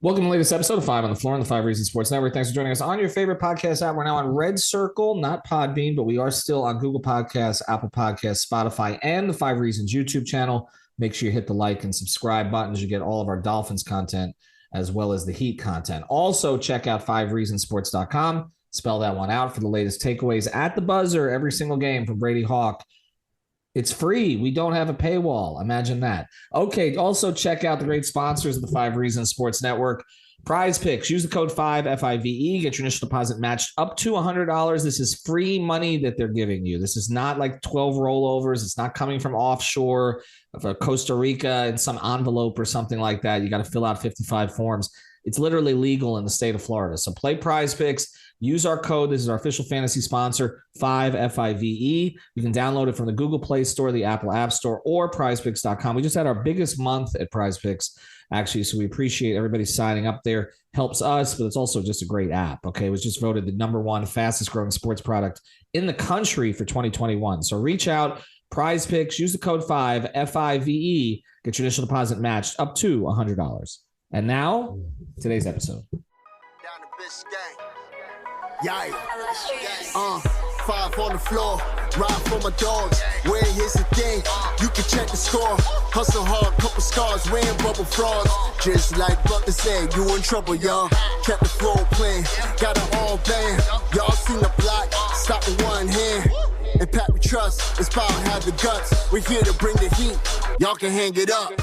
Welcome to the latest episode of 5 on the Floor on the 5 Reasons Sports Network. Thanks for joining us on your favorite podcast app. We're now on Red Circle, not Podbean, but we are still on Google Podcasts, Apple Podcasts, Spotify, and the 5 Reasons YouTube channel. Make sure you hit the like and subscribe buttons. You get all of our Dolphins content as well as the Heat content. Also, check out 5reasonsports.com. Spell that one out for the latest takeaways at the buzzer every single game from Brady Hawk. It's free. We don't have a paywall. Imagine that. Okay, also check out the great sponsors of the 5 Reasons Sports Network. Prize Picks. Use the code 5, FIVE. Get your initial deposit matched up to $100. This is free money that they're giving you. This is not like 12 rollovers. It's not coming from offshore, Costa Rica in some envelope or something like that. You got to fill out 55 forms. It's literally legal in the state of Florida. So play Prize Picks. Use our code. This is our official fantasy sponsor, 5 FIVE. You can download it from the Google Play Store, the Apple App Store, or prizepicks.com. We just had our biggest month at Prize Picks, actually, so we appreciate everybody signing up there. Helps us, but it's also just a great app, okay? It was just voted the #1 fastest growing sports product in the country for 2021. So reach out, Prize Picks, use the code 5, FIVE, get your initial deposit matched up to $100. And now, today's episode. Down the Biscayne. Yikes. 5 on the floor, ride for my dogs. Where here's the thing, you can check the score. Hustle hard, couple scars, wearing bubble frogs. Just like Butler said, you in trouble, y'all. Kept the flow playing, got it all banned. Y'all seen the block, stop with one hand. And Pat we trust, it's power, have the guts. We're here to bring the heat, y'all can hang it up.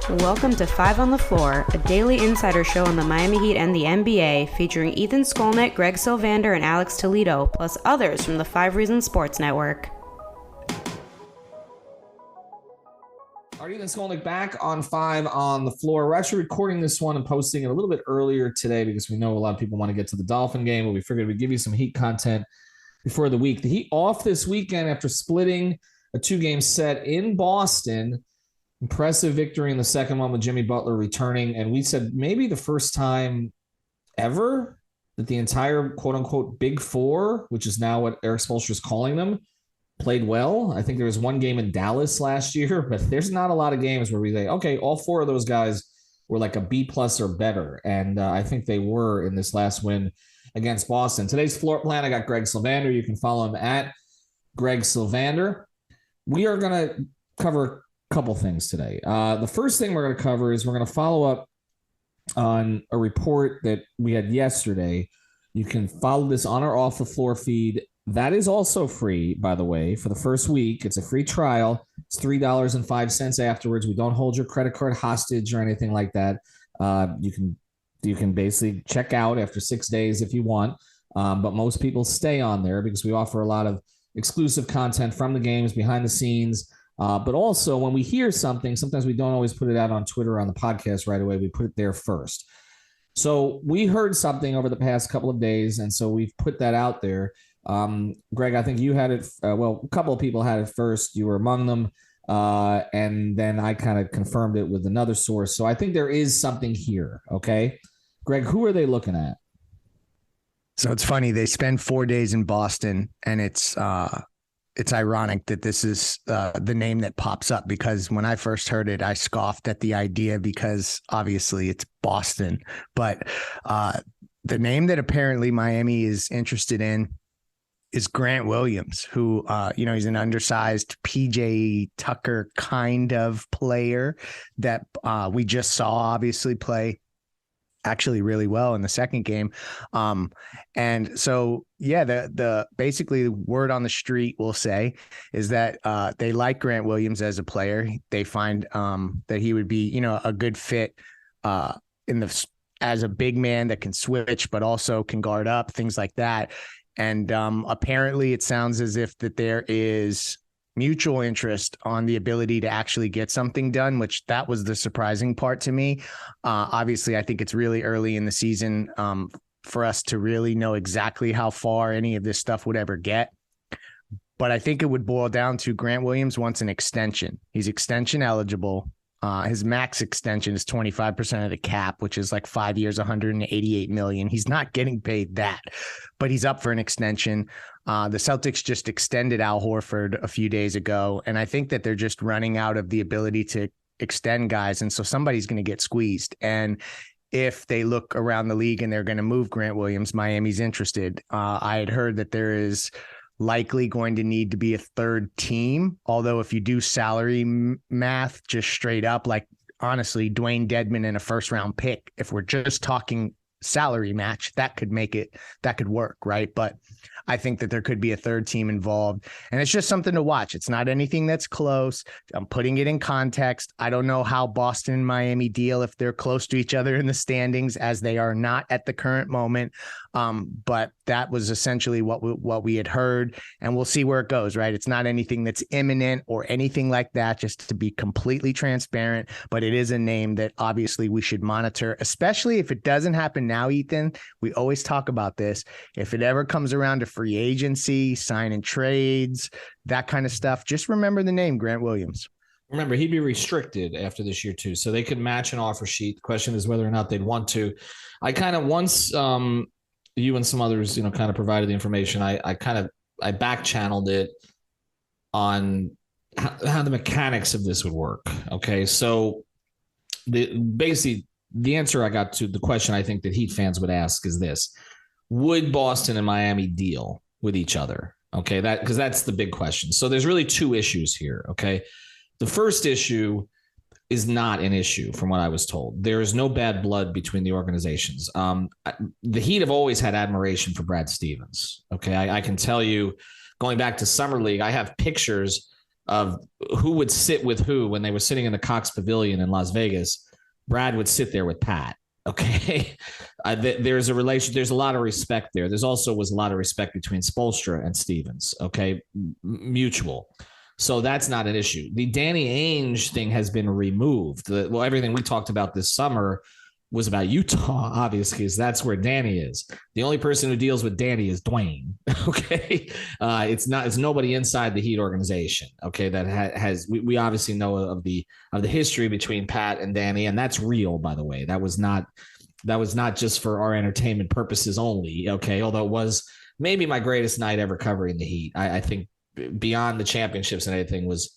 Welcome to 5 on the Floor, a daily insider show on the Miami Heat and the NBA, featuring Ethan Skolnick, Greg Sylvander, and Alex Toledo, plus others from the 5 Reasons Sports Network. All right, Ethan Skolnick back on 5 on the Floor. We're actually recording this one and posting it a little bit earlier today because we know a lot of people want to get to the Dolphin game, but we figured we'd give you some Heat content before the week. The Heat off this weekend after splitting a 2-game set in Boston. Impressive victory in the second one with Jimmy Butler returning. And we said maybe the first time ever that the entire quote-unquote Big Four, which is now what Eric Spoelstra is calling them, played well. I think there was one game in Dallas last year, but there's not a lot of games where we say, okay, all 4 of those guys were like a B+ or better. And I think they were in this last win against Boston. Today's floor plan, I got Greg Sylvander. You can follow him at Greg Sylvander. We are going to cover couple things today. The first thing we're going to cover is we're going to follow up on a report that we had yesterday. You can follow this on our Off the Floor feed. That is also free, by the way, for the first week. It's a free trial. It's $3.05 afterwards. We don't hold your credit card hostage or anything like that. You can basically check out after 6 days if you want. But most people stay on there because we offer a lot of exclusive content from the games, behind the scenes. But also when we hear something, sometimes we don't always put it out on Twitter or on the podcast right away. We put it there first. So we heard something over the past couple of days, and so we've put that out there. Greg, I think you had it. A couple of people had it first. You were among them. And then I kind of confirmed it with another source. So I think there is something here. Okay. Greg, who are they looking at? So it's funny. They spend 4 days in Boston, and it's ironic that this is the name that pops up, because when I first heard it, I scoffed at the idea because obviously it's Boston. But the name that apparently Miami is interested in is Grant Williams, who, he's an undersized PJ Tucker kind of player that we just saw obviously play actually really well in the second game. And so, yeah, the basically the word on the street, we'll say, is that they like Grant Williams as a player. They find that he would be, a good fit as a big man that can switch, but also can guard up, things like that. And apparently it sounds as if that there is mutual interest on the ability to actually get something done, which that was the surprising part to me. Obviously, I think it's really early in the season for us to really know exactly how far any of this stuff would ever get. But I think it would boil down to Grant Williams wants an extension. He's extension eligible. His max extension is 25% of the cap, which is like 5 years, $188 million. He's not getting paid that, but he's up for an extension. The Celtics just extended Al Horford a few days ago, and I think that they're just running out of the ability to extend guys. And so somebody's going to get squeezed. And if they look around the league and they're going to move Grant Williams, Miami's interested. I had heard that there is likely going to need to be a third team. Although if you do salary math, just straight up, like honestly, Dwayne Dedman in a first round pick, if we're just talking salary match, that could work. Right. But I think that there could be a third team involved, and it's just something to watch. It's not anything that's close. I'm putting it in context. I don't know how Boston and Miami deal if they're close to each other in the standings, as they are not at the current moment. But that was essentially what we had heard, and we'll see where it goes, right? It's not anything that's imminent or anything like that, just to be completely transparent, but it is a name that obviously we should monitor, especially if it doesn't happen now, Ethan. We always talk about this. If it ever comes around to free agency, signing trades, that kind of stuff, just remember the name Grant Williams. Remember, he'd be restricted after this year too, so they could match an offer sheet. The question is whether or not they'd want to. I kind of once you and some others, kind of provided the information. I back channeled it on how the mechanics of this would work. Okay. So basically the answer I got to the question I think that Heat fans would ask is this: would Boston and Miami deal with each other? Okay. Because that's the big question. So there's really two issues here. Okay. The first issue is not an issue from what I was told. There is no bad blood between the organizations. The Heat have always had admiration for Brad Stevens. Okay. I can tell you, going back to Summer League, I have pictures of who would sit with who when they were sitting in the Cox Pavilion in Las Vegas. Brad would sit there with Pat. Okay. There's a relation. There's a lot of respect there. There's also was a lot of respect between Spoelstra and Stevens. Okay. Mutual. So that's not an issue. The Danny Ainge thing has been removed. Everything we talked about this summer was about Utah, obviously, because that's where Danny is. The only person who deals with Danny is Dwayne. Okay. It's nobody inside the Heat organization. Okay. That has, we obviously know of the history between Pat and Danny, and that's real, by the way. That was not just for our entertainment purposes only. Okay. Although it was maybe my greatest night ever covering the Heat. I think, beyond the championships and everything, was,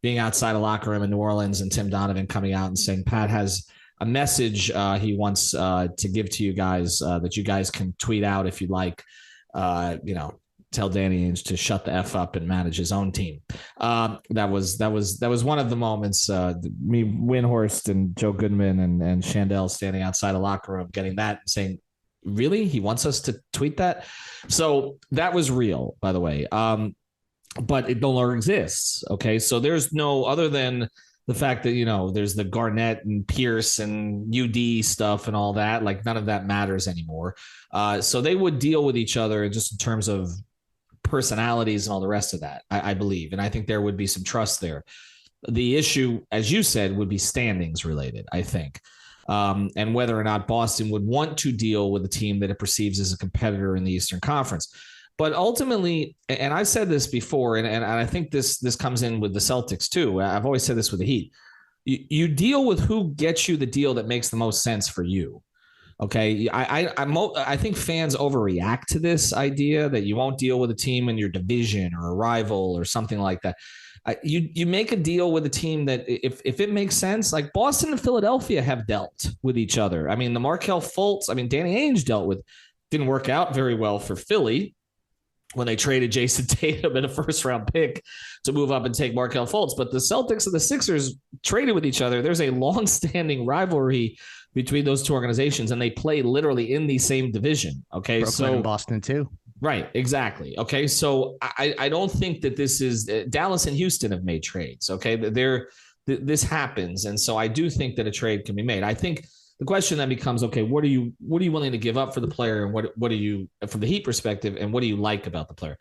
being outside a locker room in New Orleans and Tim Donovan coming out and saying Pat has a message he wants to give to you guys that you guys can tweet out if you'd like, tell Danny Ainge to shut the F up and manage his own team. That was one of the moments, me, Windhorst and Joe Goodman and Chandel standing outside a locker room getting that and saying, really? He wants us to tweet that? So that was real, by the way. But it no longer exists. Okay. So there's no, other than the fact that, there's the Garnett and Pierce and UD stuff and all that, like none of that matters anymore. So they would deal with each other just in terms of personalities and all the rest of that, I believe. And I think there would be some trust there. The issue, as you said, would be standings related, I think. And whether or not Boston would want to deal with a team that it perceives as a competitor in the Eastern Conference. But ultimately, and I've said this before, and I think this comes in with the Celtics too. I've always said this with the Heat. You deal with who gets you the deal that makes the most sense for you. Okay. I think fans overreact to this idea that you won't deal with a team in your division or a rival or something like that. You make a deal with a team that if it makes sense, like Boston and Philadelphia have dealt with each other. I mean, the Markelle Fultz, Danny Ainge didn't work out very well for Philly when they traded Jason Tatum in a first round pick to move up and take Markelle Fultz. But the Celtics and the Sixers traded with each other. There's a long-standing rivalry between those two organizations, and they play literally in the same division. Okay. Brooklyn and Boston too. Right. Exactly. Okay. So I don't think that this is Dallas and Houston have made trades. Okay. This happens. And so I do think that a trade can be made. I think the question then becomes, okay, what are you willing to give up for the player? And what are you, from the Heat perspective, and what do you like about the player?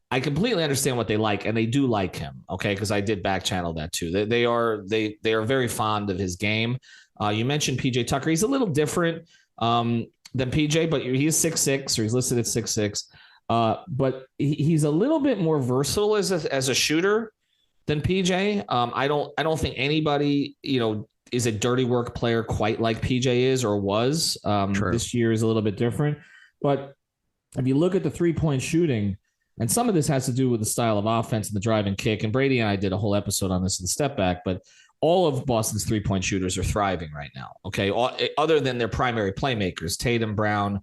I completely understand what they like, and they do like him. Okay. Cause I did back channel that too. They are very fond of his game. You mentioned PJ Tucker. He's a little different than PJ, but he's 6'6", or he's listed at 6'6". But he's a little bit more versatile as a shooter than PJ. I don't think anybody, is a dirty work player quite like PJ is or was. This year is a little bit different. But if you look at the 3-point shooting, and some of this has to do with the style of offense and the drive and kick, and Brady and I did a whole episode on this in the step back, but all of Boston's 3-point shooters are thriving right now. Okay. Other than their primary playmakers, Tatum, Brown,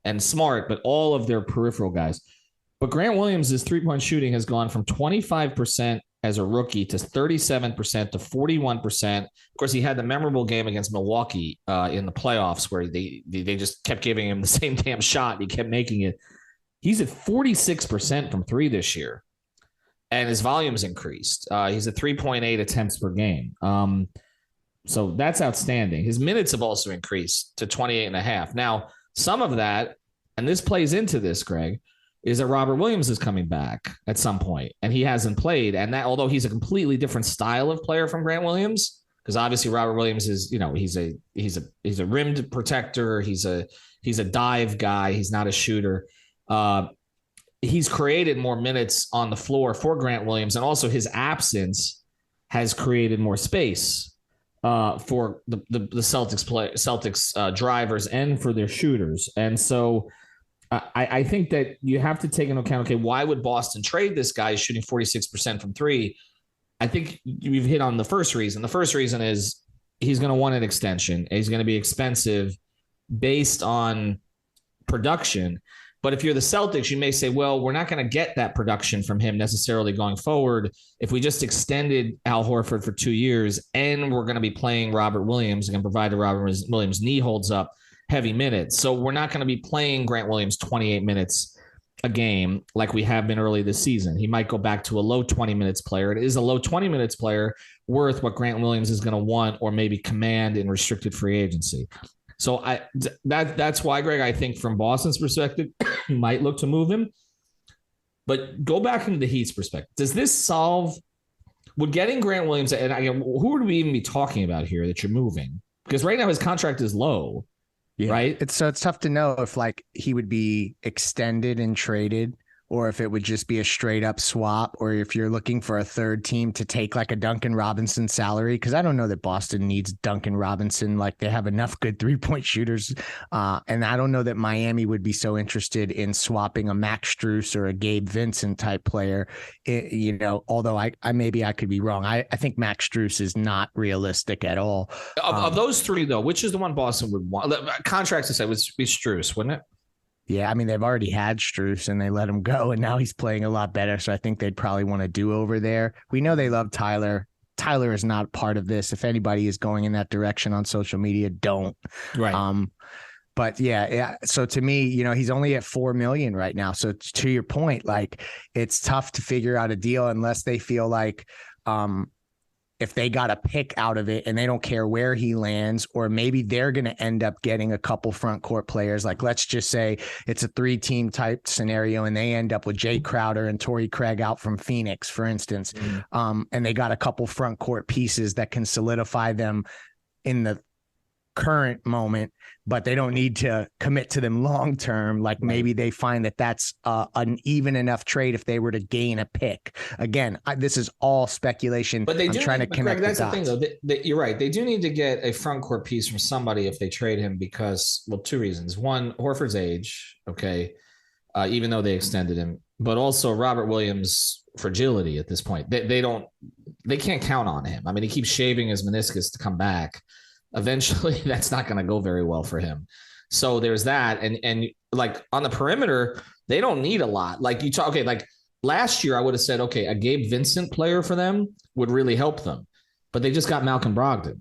and Smart, but all of their peripheral guys. But Grant Williams' 3-point shooting has gone from 25% as a rookie to 37% to 41%. Of course, he had the memorable game against Milwaukee in the playoffs where they just kept giving him the same damn shot. And he kept making it. He's at 46% from three this year, and his volume's increased. He's at 3.8 attempts per game. So that's outstanding. His minutes have also increased to 28.5. Now, some of that, and this plays into this, Greg, is that Robert Williams is coming back at some point, and he hasn't played. And that, although he's a completely different style of player from Grant Williams, because obviously Robert Williams is, he's a rimmed protector. He's a dive guy. He's not a shooter. He's created more minutes on the floor for Grant Williams, and also his absence has created more space for the Celtics drivers and for their shooters. And so I think that you have to take into account, okay, why would Boston trade this guy shooting 46% from three? I think you've hit on the first reason. The first reason is he's going to want an extension. He's going to be expensive based on production. But if you're the Celtics, you may say, well, we're not going to get that production from him necessarily going forward. If we just extended Al Horford for 2 years and we're going to be playing Robert Williams and provided Robert Williams' knee holds up heavy minutes. So we're not going to be playing Grant Williams 28 minutes a game like we have been early this season. He might go back to a low 20 minutes player. It is a low 20 minutes player worth what Grant Williams is going to want or maybe command in restricted free agency. So that's why, Greg, I think from Boston's perspective, you might look to move him. But go back into the Heat's perspective. Does this solve – would getting Grant Williams – and again, who would we even be talking about here that you're moving? Because right now his contract is low, right? It's tough to know if like he would be extended and traded, or if it would just be a straight up swap, or if you're looking for a third team to take like a Duncan Robinson salary. Because I don't know that Boston needs Duncan Robinson. Like they have enough good 3-point shooters. And I don't know that Miami would be so interested in swapping a Max Strus or a Gabe Vincent type player. Although I maybe I could be wrong. I think Max Strus is not realistic at all. Of those three, though, which is the one Boston would want? Contracts to say would be Strus, wouldn't it? Yeah, I mean, they've already had Strus and they let him go, and now he's playing a lot better. So I think they'd probably want to do over there. We know they love Tyler. Tyler is not part of this. If anybody is going in that direction on social media, don't. Right. But yeah. So to me, he's only at $4 million right now. So to your point, like it's tough to figure out a deal unless they feel like, if they got a pick out of it and they don't care where he lands, or maybe they're going to end up getting a couple front court players. Like, let's just say it's a 3-team type scenario and they end up with Jay Crowder and Torrey Craig out from Phoenix, for instance. And they got a couple front court pieces that can solidify them in the current moment, but they don't need to commit to them long term. Like maybe they find that that's an even enough trade if they were to gain a pick. Again, this is all speculation. But I'm trying to connect. Greg, that's the thing, though. You're right. They do need to get a front court piece from somebody if they trade him because, well, 2 reasons. One, Horford's age, okay, even though they extended him, but also Robert Williams' fragility at this point. They can't count on him. I mean, he keeps shaving his meniscus to come back. Eventually that's not going to go very well for him. So there's that. And like on the perimeter, they don't need a lot. Like you talk, okay, like last year I would have said, okay, a Gabe Vincent player for them would really help them, but they just got Malcolm Brogdon,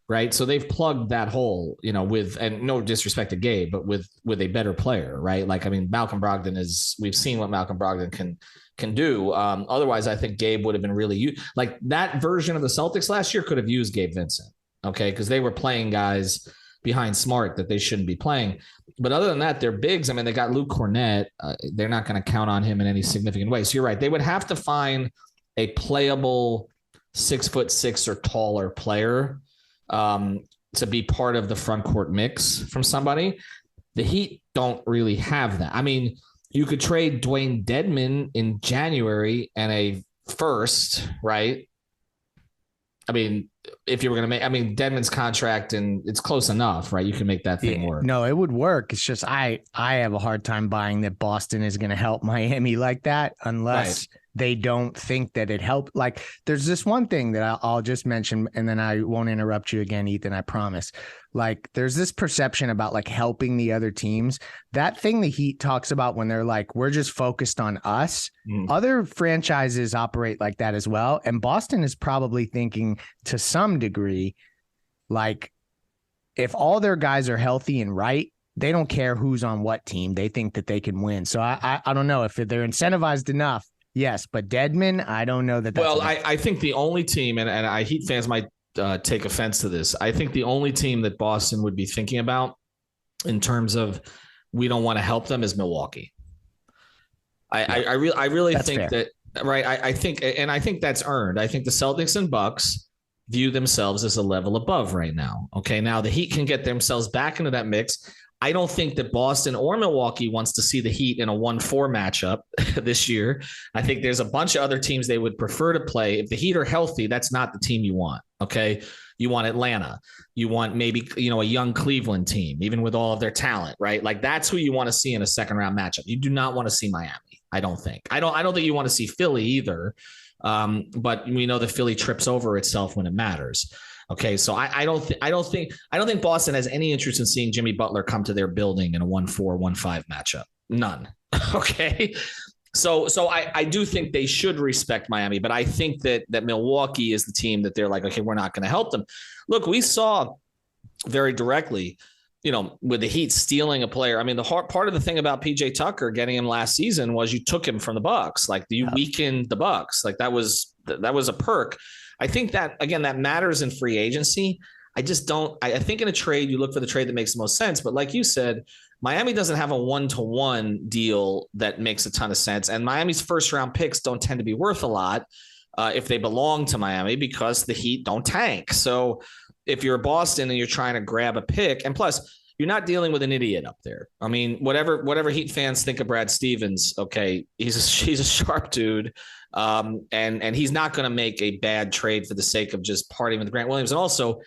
right? So they've plugged that hole, with, and no disrespect to Gabe, but with a better player, right? Like, I mean, Malcolm Brogdon we've seen what Malcolm Brogdon can do. Otherwise I think Gabe would have been really like that version of the Celtics last year could have used Gabe Vincent. Okay, because they were playing guys behind Smart that they shouldn't be playing. But other than that, they're bigs. I mean, they got Luke Cornett. They're not going to count on him in any significant way. So you're right. They would have to find a playable 6'6" or taller player to be part of the front court mix from somebody. The Heat don't really have that. I mean, you could trade Dwayne Dedmon in January and a first, right? I mean, if you were going to make, Dedmon's contract and it's close enough, right? You can make that thing work. No, it would work. It's just, I have a hard time buying that Boston is going to help Miami like that unless they don't think that it helped. Like, there's this one thing that I'll just mention, and then I won't interrupt you again, Ethan, I promise. Like, there's this perception about like helping the other teams. That thing the Heat talks about when they're like, we're just focused on us. Other franchises operate like that as well. And Boston is probably thinking to some degree, like, if all their guys are healthy and right, they don't care who's on what team. They think that they can win. So I don't know if they're incentivized enough. Yes, but Dedmon, I don't know that. Well, I think the only team, and Heat fans might take offense to this, I think the only team that Boston would be thinking about in terms of we don't want to help them is Milwaukee. I really think fair. That, right, I think that's earned. I think the Celtics and Bucks view themselves as a level above right now. Okay, now the Heat can get themselves back into that mix. I don't think that Boston or Milwaukee wants to see the Heat in a 1-4 matchup this year. I think there's a bunch of other teams they would prefer to play. If the Heat are healthy, that's not the team you want, okay? You want Atlanta. You want maybe, a young Cleveland team, even with all of their talent, right? Like, that's who you want to see in a second-round matchup. You do not want to see Miami, I don't think. I don't think you want to see Philly either, but we know that Philly trips over itself when it matters. Okay, so I don't think Boston has any interest in seeing Jimmy Butler come to their building in a 1-4, 1-5 matchup. None. Okay. So I do think they should respect Miami, but I think that Milwaukee is the team that they're like, okay, we're not going to help them. Look, we saw very directly, with the Heat stealing a player. I mean, the hard part of the thing about PJ Tucker getting him last season was you took him from the Bucks. Like, you weakened the Bucks. Like, that was a perk. I think that, again, that matters in free agency. I just don't. I think in a trade, you look for the trade that makes the most sense. But like you said, Miami doesn't have a 1-to-1 deal that makes a ton of sense. And Miami's first-round picks don't tend to be worth a lot if they belong to Miami, because the Heat don't tank. So if you're Boston and you're trying to grab a pick, and plus, you're not dealing with an idiot up there. I mean, whatever Heat fans think of Brad Stevens, okay, he's a sharp dude. And he's not going to make a bad trade for the sake of just partying with Grant Williams. And also,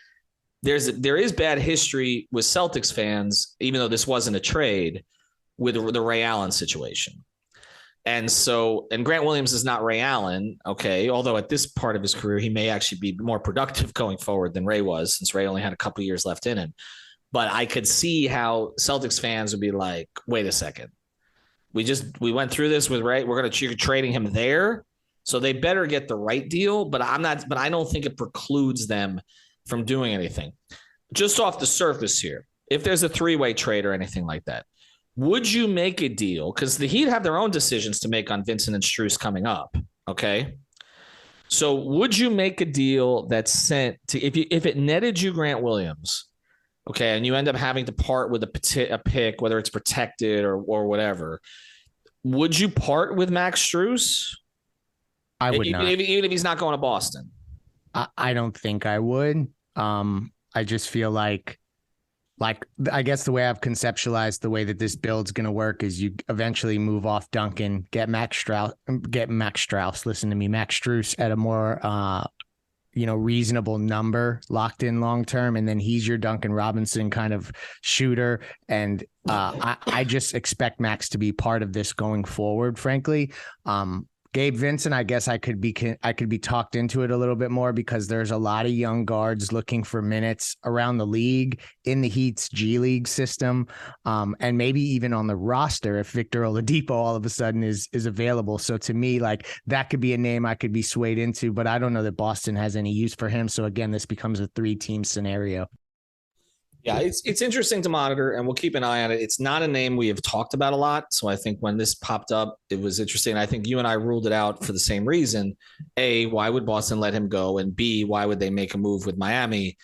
there is bad history with Celtics fans, even though this wasn't a trade, with the Ray Allen situation. And Grant Williams is not Ray Allen, okay, although at this part of his career, he may actually be more productive going forward than Ray was, since Ray only had a couple of years left in him. But I could see how Celtics fans would be like, wait a second. We went through this with Ray. You're trading him there. So they better get the right deal, but I don't think it precludes them from doing anything. Just off the surface here, if there's a 3-way trade or anything like that, would you make a deal? Because the Heat have their own decisions to make on Vincent and Strus coming up. Okay. So would you make a deal that's sent to, if it netted you Grant Williams, okay, and you end up having to part with a pick, whether it's protected or whatever, would you part with Max Strus? I would not. Even if he's not going to Boston. I don't think I would. I just feel like I guess the way I've conceptualized the way that this build's going to work is you eventually move off Duncan, get Max Strus, listen to me, Max Strus at a more reasonable number, locked in long term, and then he's your Duncan Robinson kind of shooter. And I just expect Max to be part of this going forward, frankly. Gabe Vincent, I guess I could be talked into it a little bit more, because there's a lot of young guards looking for minutes around the league in the Heat's G League system, and maybe even on the roster if Victor Oladipo all of a sudden is available. So to me, like, that could be a name I could be swayed into, but I don't know that Boston has any use for him. So again, this becomes a 3-team scenario. Yeah, it's interesting to monitor, and we'll keep an eye on it. It's not a name we have talked about a lot, so I think when this popped up, it was interesting. I think you and I ruled it out for the same reason. A, why would Boston let him go? And B, why would they make a move with Miami?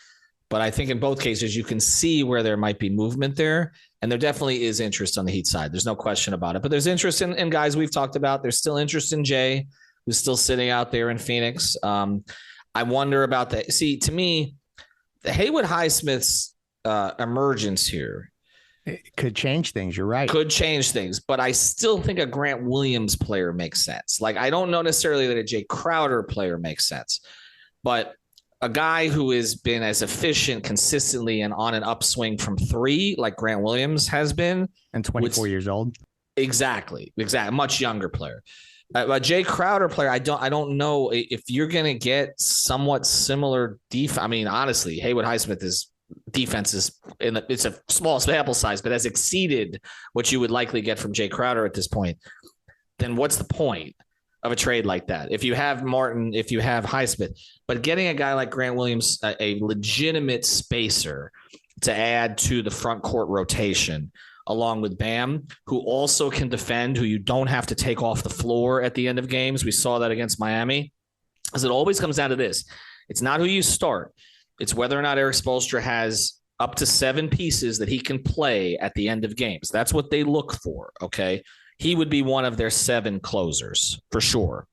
But I think in both cases, you can see where there might be movement there, and there definitely is interest on the Heat side. There's no question about it. But there's interest in guys we've talked about. There's still interest in Jay, who's still sitting out there in Phoenix. I wonder about that. See, to me, the Haywood Highsmith's emergence here, it could change things. You're right. Could change things, but I still think a Grant Williams player makes sense. Like, I don't know necessarily that a Jay Crowder player makes sense, but a guy who has been as efficient consistently and on an upswing from 3, like Grant Williams has been, and 24 years old. Exactly. Much younger player. Jay Crowder player, I don't know if you're going to get somewhat similar defense. I mean, honestly, Haywood Highsmith's defense is it's a small sample size, but has exceeded what you would likely get from Jay Crowder at this point. Then what's the point of a trade like that? If you have Martin, if you have Highsmith, but getting a guy like Grant Williams, a legitimate spacer to add to the front court rotation, along with Bam, who also can defend, who you don't have to take off the floor at the end of games. We saw that against Miami. Because it always comes down to this. It's not who you start. It's whether or not Erik Spoelstra has up to 7 pieces that he can play at the end of games. That's what they look for, okay? He would be one of their 7 closers, for sure.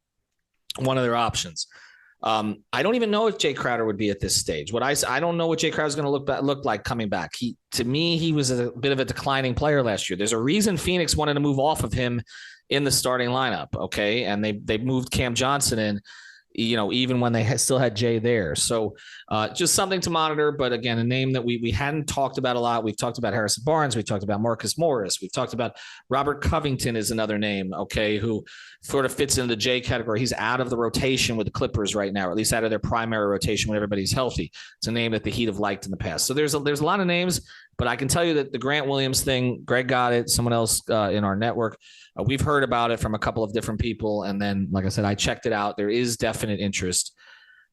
One of their options. I don't even know if Jay Crowder would be at this stage. I don't know what Jay Crowder is going to look like coming back. To me, he was a bit of a declining player last year. There's a reason Phoenix wanted to move off of him in the starting lineup, okay? And they moved Cam Johnson in, even when they still had Jay there. So just something to monitor. But again, a name that we hadn't talked about a lot. We've talked about Harrison Barnes. We've talked about Marcus Morris. We've talked about Robert Covington is another name, okay, who sort of fits into the Jay category. He's out of the rotation with the Clippers right now, or at least out of their primary rotation when everybody's healthy. It's a name that the Heat have liked in the past. So there's a lot of names, but I can tell you that the Grant Williams thing, Greg got it, someone else in our network. We've heard about it from a couple of different people. And then, like I said, I checked it out. There is definite interest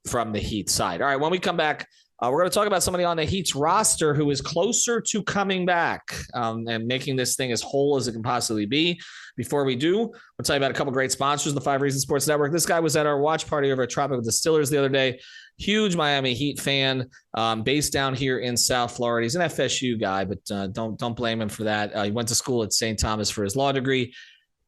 from the Heat side. All right, when we come back, we're going to talk about somebody on the Heat's roster who is closer to coming back and making this thing as whole as it can possibly be. Before we do, we'll tell you about a couple great sponsors of the 5 Reasons Sports Network. This guy was at our watch party over at Tropical Distillers the other day. Huge Miami Heat fan, based down here in South Florida. He's an FSU guy, but don't blame him for that. He went to school at St. Thomas for his law degree.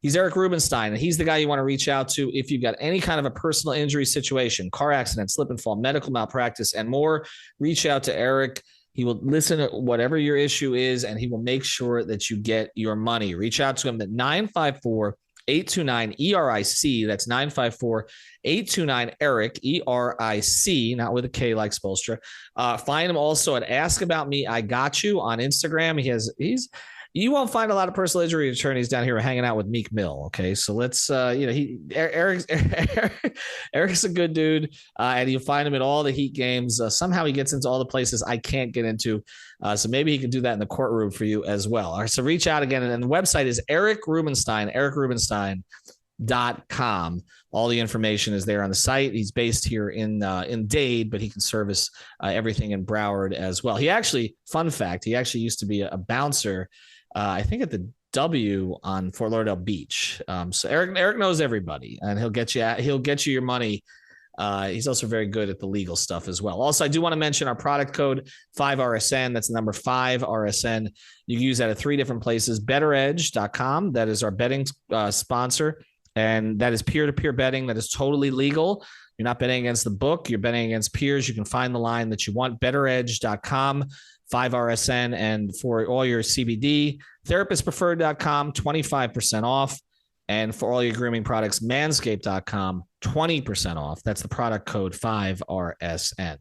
He's Eric Rubenstein, and he's the guy you want to reach out to if you've got any kind of a personal injury situation, car accident, slip and fall, medical malpractice, and more. Reach out to Eric. He will listen to whatever your issue is, and he will make sure that you get your money. Reach out to him at 954-829-ERIC. That's 954-829-ERIC, E-R-I-C, not with a K like Spoelstra. Find him also at Ask About Me, I Got You on Instagram. You won't find a lot of personal injury attorneys down here hanging out with Meek Mill. Okay. So let's, Eric's a good dude. And you'll find him at all the Heat games. Somehow he gets into all the places I can't get into. So maybe he can do that in the courtroom for you as well. All right. So reach out again. And the website is Eric Rubenstein, ericrubenstein.com. All the information is there on the site. He's based here in Dade, but he can service everything in Broward as well. Fun fact, he actually used to be a bouncer, I think at the W on Fort Lauderdale Beach. So Eric knows everybody, and he'll get you your money. He's also very good at the legal stuff as well. Also, I do want to mention our product code 5RSN. That's the number 5RSN. You can use that at 3 different places. BetterEdge.com. That is our betting sponsor, and that is peer-to-peer betting. That is totally legal. You're not betting against the book. You're betting against peers. You can find the line that you want. BetterEdge.com. 5RSN, and for all your CBD, therapistpreferred.com, 25% off. And for all your grooming products, manscaped.com, 20% off. That's the product code 5RSN.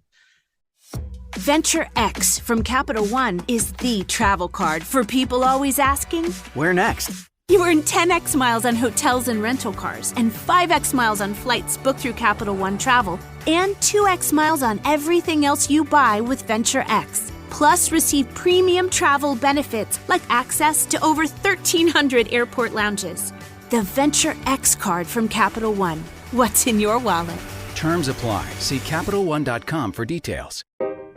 Venture X from Capital One is the travel card for people always asking, where next? You earn 10x miles on hotels and rental cars, and 5x miles on flights booked through Capital One Travel, and 2x miles on everything else you buy with Venture X. Plus, receive premium travel benefits like access to over 1,300 airport lounges. The Venture X card from Capital One. What's in your wallet? Terms apply. See CapitalOne.com for details.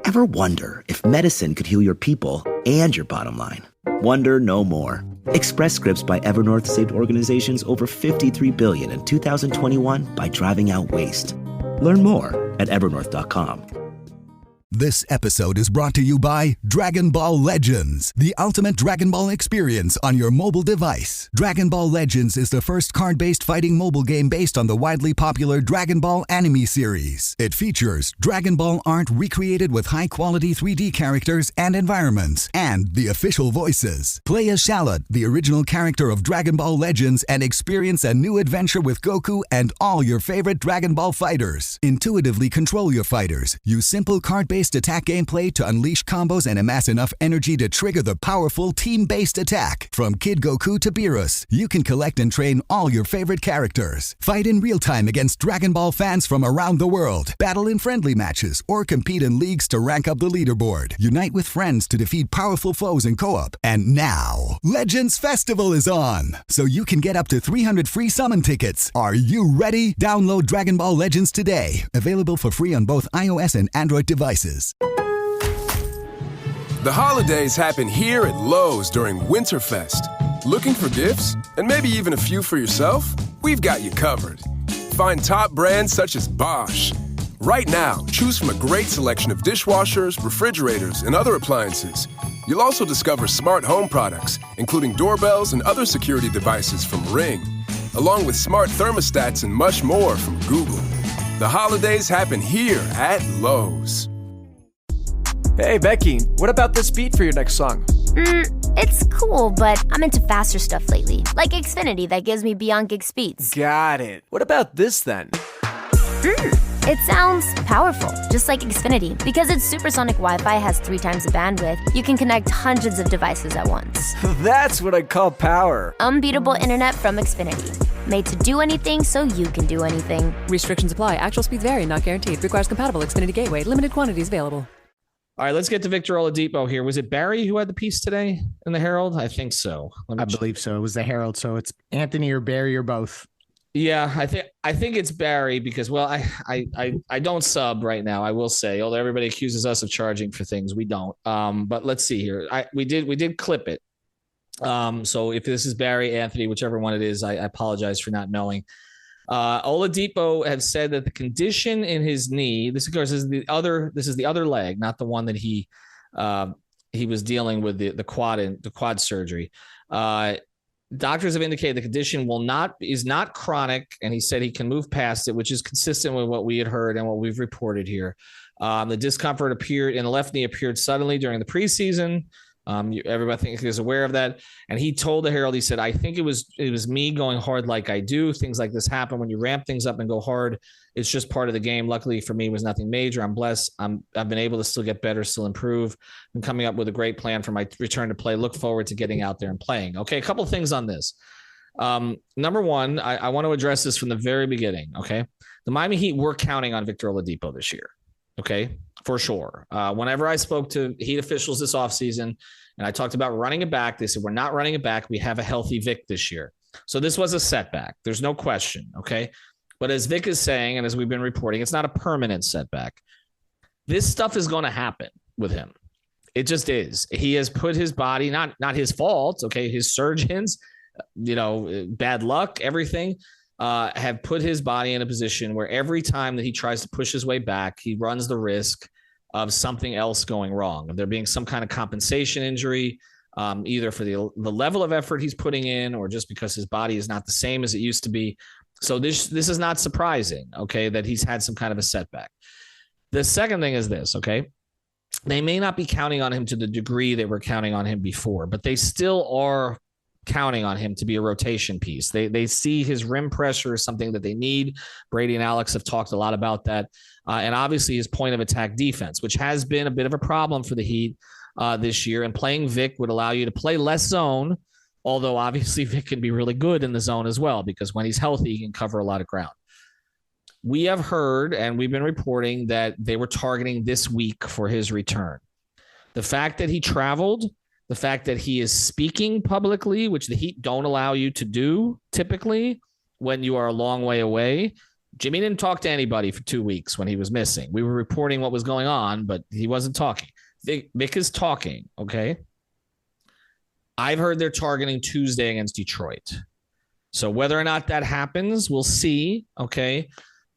Ever wonder if medicine could heal your people and your bottom line? Wonder no more. Express Scripts by Evernorth saved organizations over $53 billion in 2021 by driving out waste. Learn more at Evernorth.com. This episode is brought to you by Dragon Ball Legends, the ultimate Dragon Ball experience on your mobile device. Dragon Ball Legends is the first card-based fighting mobile game based on the widely popular Dragon Ball anime series. It features Dragon Ball art recreated with high-quality 3D characters and environments, and the official voices. Play as Shallot, the original character of Dragon Ball Legends, and experience a new adventure with Goku and all your favorite Dragon Ball fighters. Intuitively control your fighters. Use simple card-based team-based attack gameplay to unleash combos and amass enough energy to trigger the powerful team-based attack. From Kid Goku to Beerus, you can collect and train all your favorite characters. Fight in real time against Dragon Ball fans from around the world. Battle in friendly matches or compete in leagues to rank up the leaderboard. Unite with friends to defeat powerful foes in co-op. And now, Legends Festival is on, so you can get up to 300 free summon tickets. Are you ready? Download Dragon Ball Legends today. Available for free on both iOS and Android devices. The holidays happen here at Lowe's during Winterfest. Looking for gifts? And maybe even a few for yourself? We've got you covered. Find top brands such as Bosch. Right now, choose from a great selection of dishwashers, refrigerators, and other appliances. You'll also discover smart home products, including doorbells and other security devices from Ring, along with smart thermostats and much more from Google. The holidays happen here at Lowe's. Hey, Becky, what about this beat for your next song? It's cool, but I'm into faster stuff lately, like Xfinity that gives me beyond gig speeds. Got it. What about this then? It sounds powerful, just like Xfinity. Because its supersonic Wi-Fi has 3 times the bandwidth, you can connect hundreds of devices at once. That's what I call power. Unbeatable internet from Xfinity. Made to do anything so you can do anything. Restrictions apply. Actual speeds vary, not guaranteed. Requires compatible Xfinity gateway. Limited quantities available. All right, let's get to Victor Oladipo here. Was it Barry who had the piece today in the Herald? I think so. I believe so. It was the Herald. So it's Anthony or Barry or both. Yeah, I think it's Barry because, well, I don't sub right now. I will say, although everybody accuses us of charging for things, we don't. But let's see here. We did clip it. So if this is Barry, Anthony, whichever one it is, I apologize for not knowing. Oladipo has said that the condition in his knee, this of course is the other leg, not the one that he was dealing with the quad surgery. Doctors have indicated the condition is not chronic, and he said he can move past it, which is consistent with what we had heard and what we've reported here. The discomfort appeared in the left knee suddenly during the preseason. Everybody I think is aware of that. And he told the Herald, he said, I think it was me going hard like I do. Things like this happen when you ramp things up and go hard. It's just part of the game. Luckily for me, it was nothing major. I'm blessed. I've been able to still get better, still improve. I'm coming up with a great plan for my return to play. Look forward to getting out there and playing. Okay, a couple of things on this. Number one, I want to address this from the very beginning, okay? The Miami Heat were counting on Victor Oladipo this year, okay? For sure. Whenever I spoke to Heat officials this offseason and I talked about running it back, they said, we're not running it back. We have a healthy Vic this year. So this was a setback. There's no question, okay? But as Vic is saying, and as we've been reporting, it's not a permanent setback. This stuff is going to happen with him. It just is. He has put his body, not his fault, okay? His surgeons, bad luck, everything, have put his body in a position where every time that he tries to push his way back, he runs the risk of something else going wrong, of there being some kind of compensation injury, either for the level of effort he's putting in or just because his body is not the same as it used to be. So this is not surprising, okay, that he's had some kind of a setback. The second thing is this, okay? They may not be counting on him to the degree they were counting on him before, but they still are counting on him to be a rotation piece. They see his rim pressure as something that they need. Brady and Alex have talked a lot about that. And obviously his point of attack defense, which has been a bit of a problem for the Heat this year. And playing Vic would allow you to play less zone, although obviously Vic can be really good in the zone as well, because when he's healthy, he can cover a lot of ground. We have heard, and we've been reporting, that they were targeting this week for his return. The fact that he traveled, the fact that he is speaking publicly, which the Heat don't allow you to do typically when you are a long way away. Jimmy didn't talk to anybody for 2 weeks when he was missing. We were reporting what was going on, but he wasn't talking. Vic is talking, okay? I've heard they're targeting Tuesday against Detroit. So whether or not that happens, we'll see, okay?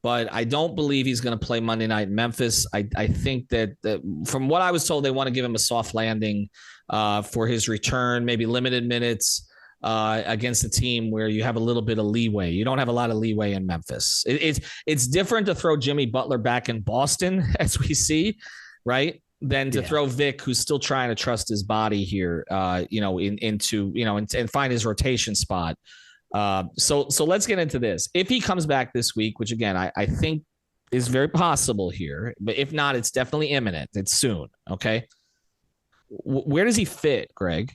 But I don't believe he's going to play Monday night in Memphis. I think that from what I was told, they want to give him a soft landing for his return, maybe limited minutes against a team where you have a little bit of leeway. You don't have a lot of leeway in Memphis. It's different to throw Jimmy Butler back in Boston, as we see, right? Than to throw Vic, who's still trying to trust his body here, and find his rotation spot. So let's get into this. If he comes back this week, which again, I think is very possible here, but if not, it's definitely imminent. It's soon. Okay. Where does he fit, Greg?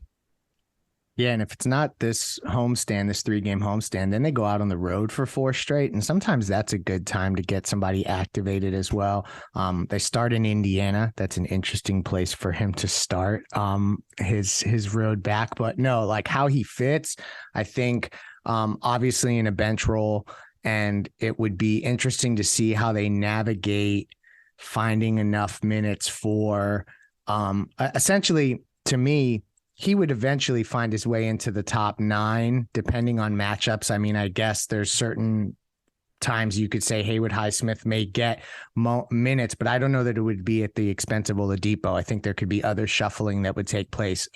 Yeah, and if it's not this homestand, this 3-game homestand, then they go out on the road for 4 straight, and sometimes that's a good time to get somebody activated as well. They start in Indiana. That's an interesting place for him to start his road back. But no, like how he fits, I think obviously in a bench role, and it would be interesting to see how they navigate finding enough minutes for essentially, to me, he would eventually find his way into the top 9, depending on matchups. I mean, I guess there's certain times you could say Haywood Highsmith may get minutes, but I don't know that it would be at the expense of Oladipo. I think there could be other shuffling that would take place.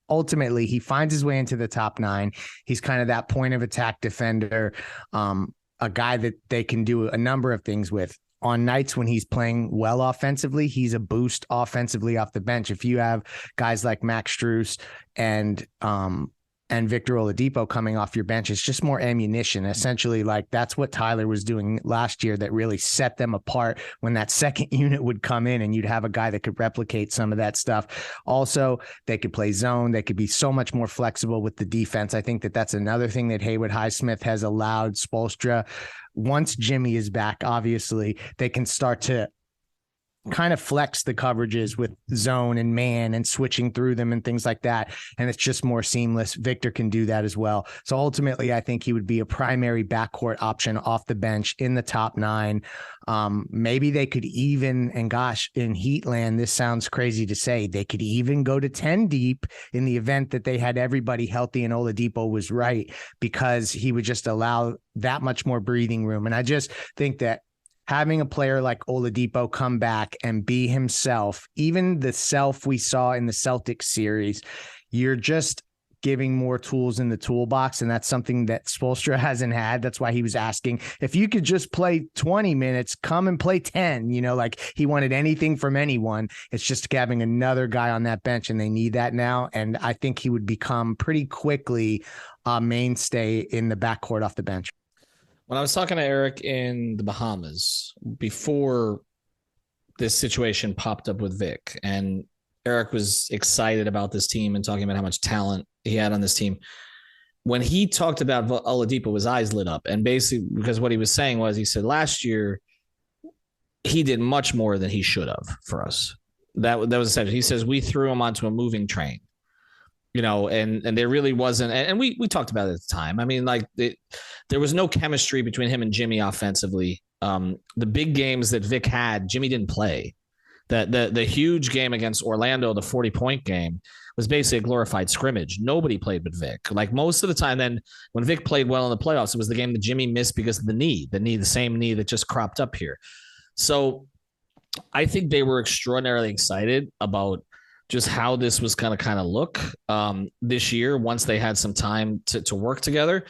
Ultimately, he finds his way into the top 9. He's kind of that point of attack defender, a guy that they can do a number of things with. On nights when he's playing well offensively, he's a boost offensively off the bench. If you have guys like Max Strus and Victor Oladipo coming off your bench, it's just more ammunition. Essentially, like that's what Tyler was doing last year that really set them apart when that second unit would come in and you'd have a guy that could replicate some of that stuff. Also, they could play zone. They could be so much more flexible with the defense. I think that that's another thing that Haywood Highsmith has allowed Spoelstra. Once Jimmy is back, obviously, they can start to kind of flex the coverages with zone and man and switching through them and things like that. And it's just more seamless. Victor can do that as well. So ultimately, I think he would be a primary backcourt option off the bench in the top 9. Maybe they could even, and gosh, in Heatland, this sounds crazy to say, they could even go to 10 deep in the event that they had everybody healthy and Oladipo was right, because he would just allow that much more breathing room. And I just think that having a player like Oladipo come back and be himself, even the self we saw in the Celtics series, you're just giving more tools in the toolbox. And that's something that Spoelstra hasn't had. That's why he was asking, if you could just play 20 minutes, come and play 10, like he wanted anything from anyone. It's just having another guy on that bench, and they need that now. And I think he would become pretty quickly a mainstay in the backcourt off the bench. When I was talking to Eric in the Bahamas before this situation popped up with Vic, and Eric was excited about this team and talking about how much talent he had on this team. When he talked about Oladipo, his eyes lit up. And basically, because what he was saying was, he said last year he did much more than he should have for us. That was essentially, he says, we threw him onto a moving train. And there really wasn't, and we talked about it at the time. I mean, like there was no chemistry between him and Jimmy offensively. The big games that Vic had, Jimmy didn't play. The huge game against Orlando, the 40-point game, was basically a glorified scrimmage. Nobody played but Vic. Like most of the time, then when Vic played well in the playoffs, it was the game that Jimmy missed because of the same knee that just cropped up here. So I think they were extraordinarily excited about just how this was going to kind of look this year once they had some time to work together.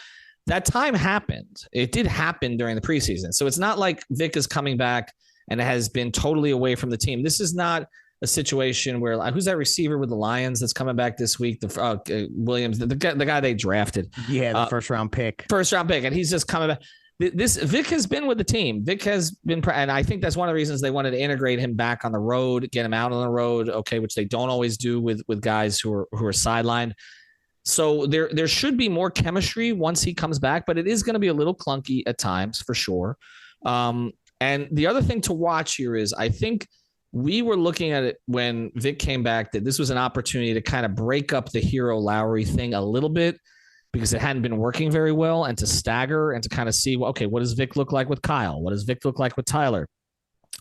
That time happened. It did happen during the preseason. So it's not like Vic is coming back and has been totally away from the team. This is not a situation where, who's that receiver with the Lions that's coming back this week? Williams, the guy they drafted. Yeah, the first round pick. And he's just coming back. This Vic has been with the team. Vic has been, and I think that's one of the reasons they wanted to integrate him back on the road, get him out on the road. Okay, which they don't always do with guys who are sidelined. So there should be more chemistry once he comes back, but it is going to be a little clunky at times for sure. And the other thing to watch here is, I think we were looking at it when Vic came back, that this was an opportunity to kind of break up the Hero Lowry thing a little bit, because it hadn't been working very well, and to stagger and to kind of see, well, okay, what does Vic look like with Kyle? What does Vic look like with Tyler?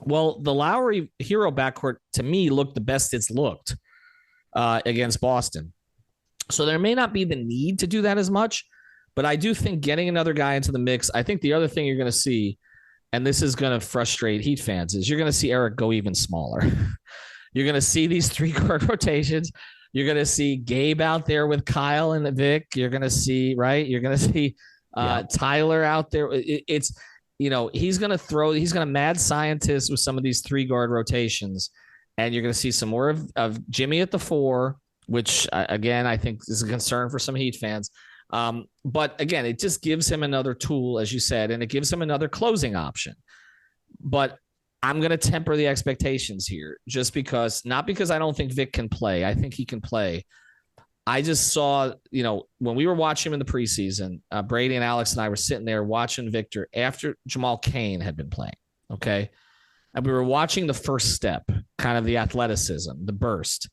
Well, the Lowry Hero backcourt, to me, looked the best it's looked against Boston. So there may not be the need to do that as much, but I do think getting another guy into the mix, I think the other thing you're going to see, and this is going to frustrate Heat fans, is you're going to see Eric go even smaller. You're going to see these 3-guard rotations. You're going to see Gabe out there with Kyle and Vic. You're going to see, right? You're going to see Tyler out there. He's going to mad scientist with some of these 3-guard rotations. And you're going to see some more of Jimmy at the 4, which, again, I think is a concern for some Heat fans. But again, it just gives him another tool, as you said, and it gives him another closing option. But I'm going to temper the expectations here not because I don't think Vic can play. I think he can play. I just saw, when we were watching him in the preseason, Brady and Alex and I were sitting there watching Victor after Jamal Cain had been playing. Okay. And we were watching the first step, kind of the athleticism, the burst.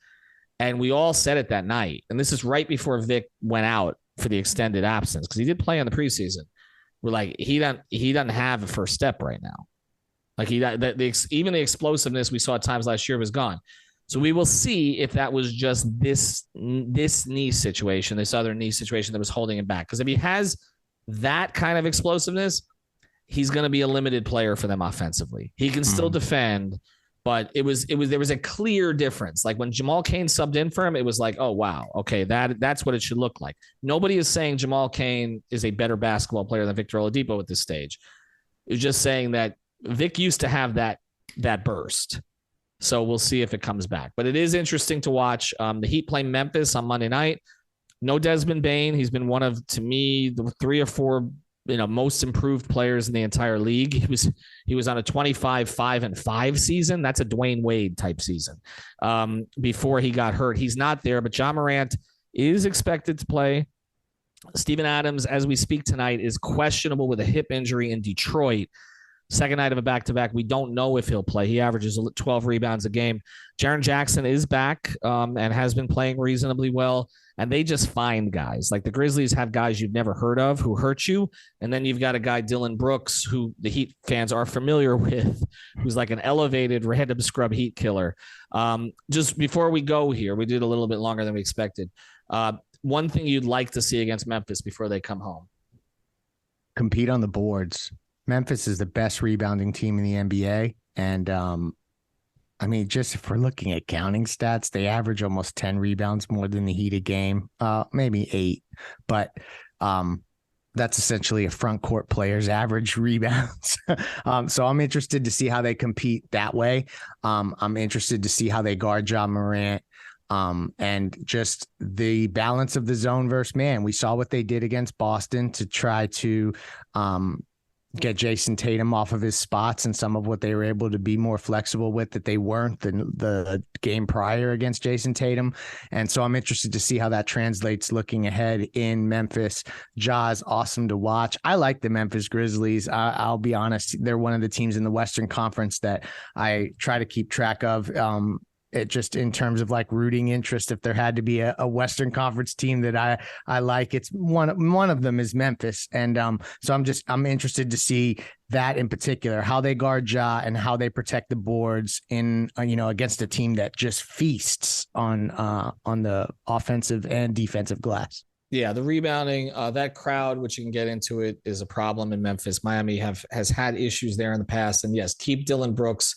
And we all said it that night. And this is right before Vic went out for the extended absence, because he did play in the preseason. We're like, he doesn't have a first step right now. Like even the explosiveness we saw at times last year was gone. So we will see if that was just this knee situation, this other knee situation that was holding him back. Because if he has that kind of explosiveness, he's going to be a limited player for them offensively. He can still defend, but there was a clear difference. Like when Jamal Cain subbed in for him, it was like, oh wow, okay, that's what it should look like. Nobody is saying Jamal Cain is a better basketball player than Victor Oladipo at this stage. It's just saying that Vic used to have that burst. So we'll see if it comes back. But it is interesting to watch. The Heat play Memphis on Monday night. No Desmond Bane. He's been one of, to me, the 3 or 4 most improved players in the entire league. He was on a 25-5-5 season. That's a Dwayne Wade type season. Before he got hurt, he's not there. But Ja Morant is expected to play. Steven Adams, as we speak tonight, is questionable with a hip injury in Detroit. Second night of a back-to-back. We don't know if he'll play. He averages 12 rebounds a game. Jaren Jackson is back and has been playing reasonably well. And they just find guys. Like the Grizzlies have guys you've never heard of who hurt you. And then you've got a guy, Dylan Brooks, who the Heat fans are familiar with, who's like an elevated random scrub Heat killer. Just before we go here, we did a little bit longer than we expected. One thing you'd like to see against Memphis before they come home. Compete on the boards. Memphis is the best rebounding team in the NBA. And, just if we're looking at counting stats, they average almost 10 rebounds more than the Heat a game, maybe 8. But that's essentially a front court player's average rebounds. So I'm interested to see how they compete that way. I'm interested to see how they guard Ja Morant. And just the balance of the zone versus man. We saw what they did against Boston to try to get Jason Tatum off of his spots, and some of what they were able to be more flexible with that they weren't the game prior against Jason Tatum. And so I'm interested to see how that translates looking ahead in Memphis. Ja is awesome to watch. I like the Memphis Grizzlies. I'll be honest. They're one of the teams in the Western Conference that I try to keep track of. It just in terms of like rooting interest, if there had to be a Western Conference team that I like, it's one of them is Memphis. And so I'm interested to see that in particular, how they guard Ja and how they protect the boards in, against a team that just feasts on the offensive and defensive glass. Yeah, the rebounding, that crowd, which you can get into it, is a problem in Memphis. Miami has had issues there in the past. And yes, keep Dylan Brooks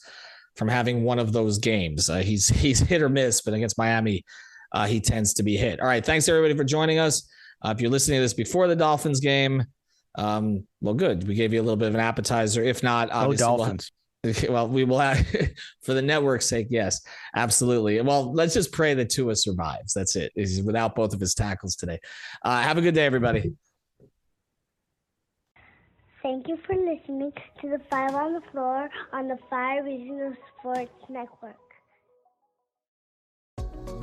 from having one of those games. He's hit or miss, but against Miami, he tends to be hit. All right, thanks everybody for joining us. If you're listening to this before the Dolphins game, well, good. We gave you a little bit of an appetizer. If not, obviously, Dolphins. We will have, for the network's sake, yes, absolutely. Well, let's just pray that Tua survives. That's it. He's without both of his tackles today. Have a good day, everybody. Thank you for listening to the 5 on the Floor on the 5 Regional Sports Network.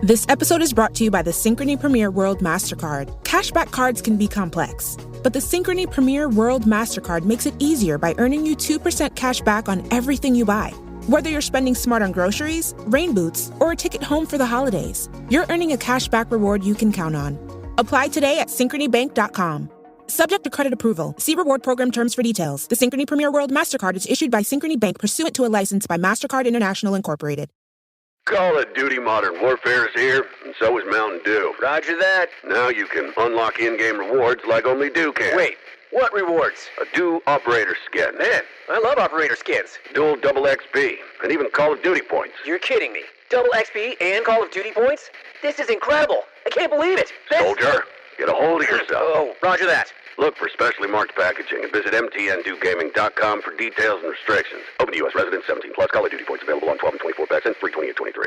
This episode is brought to you by the Synchrony Premier World MasterCard. Cashback cards can be complex, but the Synchrony Premier World MasterCard makes it easier by earning you 2% cash back on everything you buy. Whether you're spending smart on groceries, rain boots, or a ticket home for the holidays, you're earning a cashback reward you can count on. Apply today at synchronybank.com. Subject to credit approval. See reward program terms for details. The Synchrony Premier World MasterCard is issued by Synchrony Bank pursuant to a license by MasterCard International Incorporated. Call of Duty Modern Warfare is here, and so is Mountain Dew. Roger that. Now you can unlock in-game rewards like only Dew can. Wait, what rewards? A Dew Operator Skin. Man, I love Operator Skins. Dual double XP, and even Call of Duty points. You're kidding me. Double XP and Call of Duty points? This is incredible. I can't believe it. Soldier, get a hold of yourself. Oh, roger that. Look for specially marked packaging and visit mtn2gaming.com for details and restrictions. Open to U.S. residents 17+. Call of Duty points available on 12 and 24 packs and free 20 and 23.